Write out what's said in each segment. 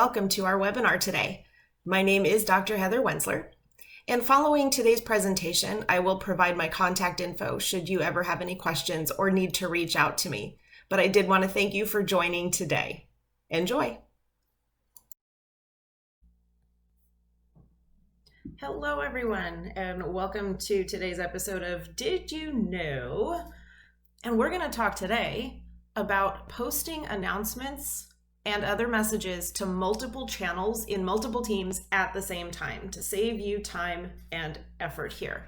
welcome to our webinar today. My name is Dr. Heather Wensler, and following today's presentation, I will provide my contact info should you ever have any questions or need to reach out to me. But I did want to thank you for joining today. Enjoy. Hello, everyone, and welcome to today's episode of Did You Know? And we're going to talk today about posting announcements and other messages to multiple channels in multiple teams at the same time to save you time and effort here.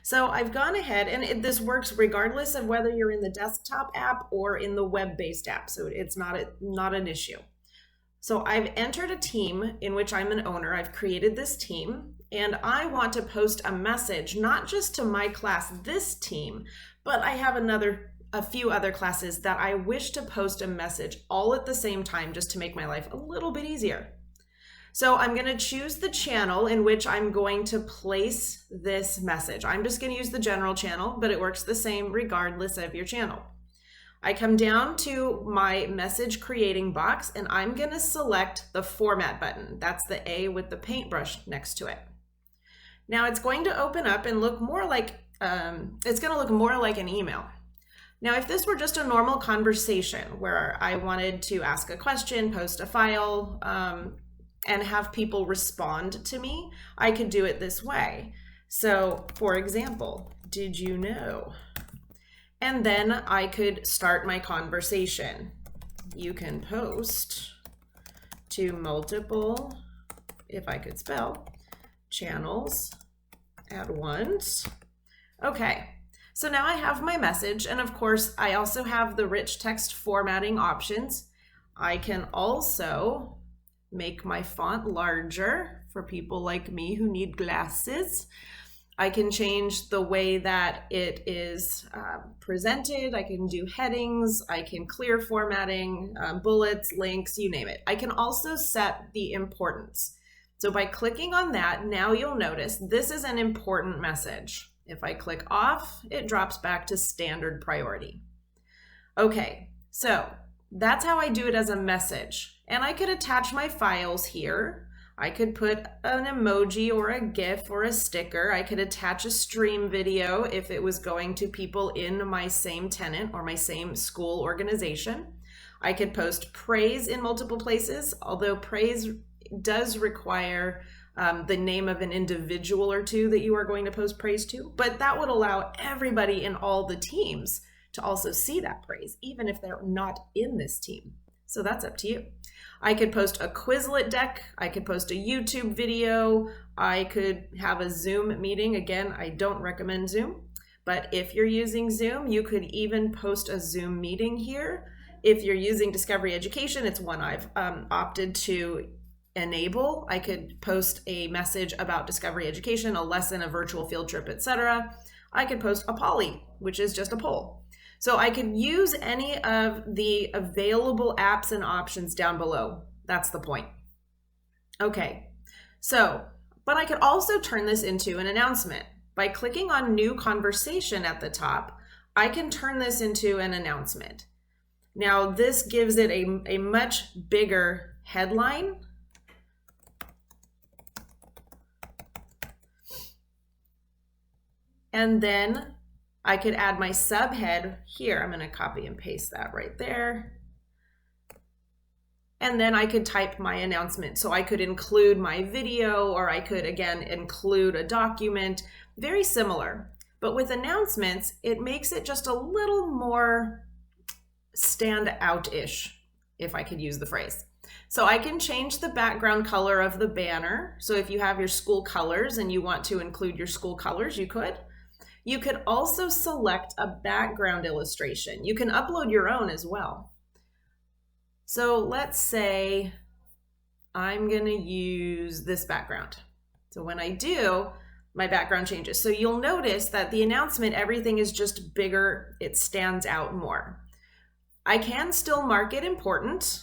So I've gone ahead, and this works regardless of whether you're in the desktop app or in the web-based app, so it's not an issue. So I've entered a team in which I'm an owner. I've created this team, and I want to post a message, not just to my class, this team, but I have a few other classes that I wish to post a message all at the same time just to make my life a little bit easier. So I'm going to choose the channel in which I'm going to place this message. I'm just going to use the general channel, but it works the same regardless of your channel. I come down to my message creating box and I'm going to select the format button. That's the A with the paintbrush next to it. Now it's going to open up and look more like an email. Now, if this were just a normal conversation where I wanted to ask a question, post a file, and have people respond to me, I could do it this way. So, for example, did you know? And then I could start my conversation. You can post to multiple, if I could spell, channels at once. Okay. So now I have my message, and of course, I also have the rich text formatting options. I can also make my font larger for people like me who need glasses. I can change the way that it is presented. I can do headings. I can clear formatting, bullets, links, you name it. I can also set the importance. So by clicking on that, now you'll notice this is an important message. If I click off, it drops back to standard priority. Okay, so that's how I do it as a message. And I could attach my files here. I could put an emoji or a GIF or a sticker. I could attach a stream video if it was going to people in my same tenant or my same school organization. I could post praise in multiple places, although praise does require the name of an individual or two that you are going to post praise to, but that would allow everybody in all the teams to also see that praise, even if they're not in this team. So that's up to you. I could post a Quizlet deck. I could post a YouTube video. I could have a Zoom meeting. Again, I don't recommend Zoom, but if you're using Zoom, you could even post a Zoom meeting here. If you're using Discovery Education, it's one I've opted to enable. I could post a message about Discovery Education, a lesson, a virtual field trip, etc. I could post a poly, which is just a poll. So I could use any of the available apps and options down below. That's the point. Okay, so, but I could also turn this into an announcement. By clicking on New Conversation at the top, I can turn this into an announcement. Now, this gives it a much bigger headline. And then I could add my subhead here. I'm going to copy and paste that right there. And then I could type my announcement. So I could include my video, or I could, again, include a document. Very similar. But with announcements, it makes it just a little more stand out-ish, if I could use the phrase. So I can change the background color of the banner. So if you have your school colors and you want to include your school colors, you could. You could also select a background illustration. You can upload your own as well. So let's say I'm going to use this background. So when I do, my background changes. So you'll notice that the announcement, everything is just bigger. It stands out more. I can still mark it important,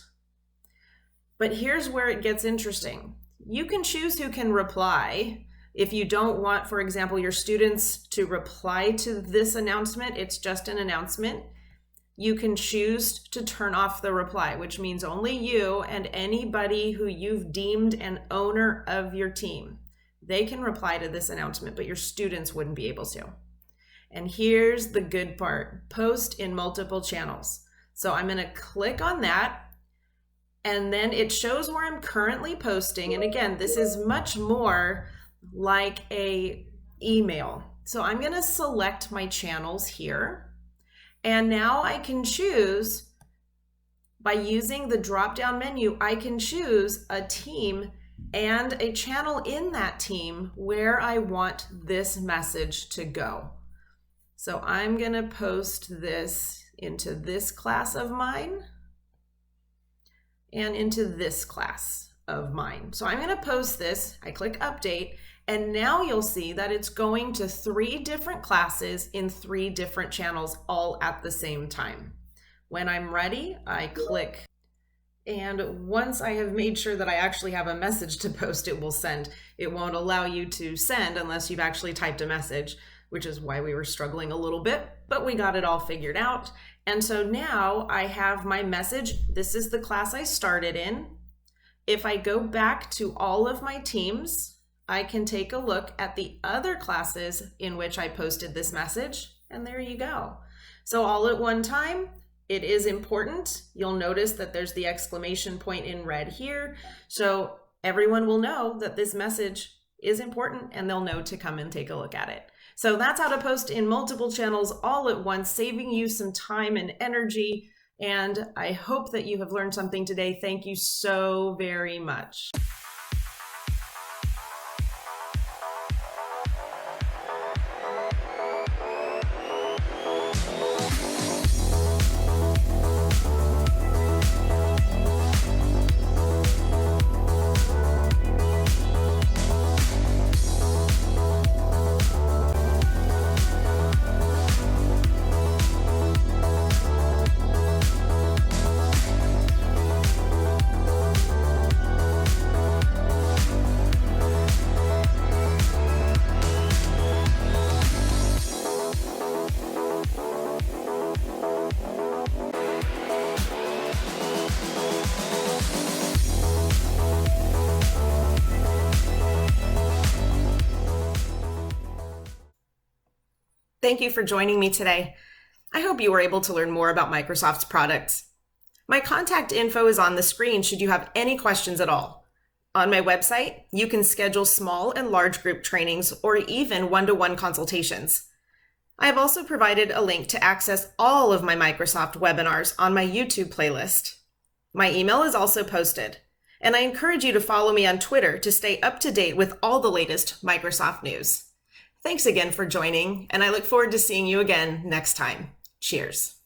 but here's where it gets interesting. You can choose who can reply. If you don't want, for example, your students to reply to this announcement, it's just an announcement. you can choose to turn off the reply, which means only you and anybody who you've deemed an owner of your team, they can reply to this announcement, but your students wouldn't be able to. And here's the good part, post in multiple channels. So I'm going to click on that, and then it shows where I'm currently posting. And again, this is much more like a email. So I'm going to select my channels here. And now I can choose, by using the drop-down menu, I can choose a team and a channel in that team where I want this message to go. So I'm going to post this into this class of mine and into this class of mine. So I'm going to post this, I click update, and now you'll see that it's going to 3 different classes in 3 different channels all at the same time. When I'm ready, I click, and once I have made sure that I actually have a message to post, it will send. It won't allow you to send unless you've actually typed a message, which is why we were struggling a little bit, but we got it all figured out. And so now I have my message. This is the class I started in. If I go back to all of my teams, I can take a look at the other classes in which I posted this message, and there you go. So all at one time, it is important. You'll notice that there's the exclamation point in red here. So everyone will know that this message is important, and they'll know to come and take a look at it. So that's how to post in multiple channels all at once, saving you some time and energy. And I hope that you have learned something today. Thank you so very much. Thank you for joining me today. I hope you were able to learn more about Microsoft's products. My contact info is on the screen should you have any questions at all. On my website, you can schedule small and large group trainings or even one-to-one consultations. I have also provided a link to access all of my Microsoft webinars on my YouTube playlist. My email is also posted, and I encourage you to follow me on Twitter to stay up to date with all the latest Microsoft news. Thanks again for joining, and I look forward to seeing you again next time. Cheers.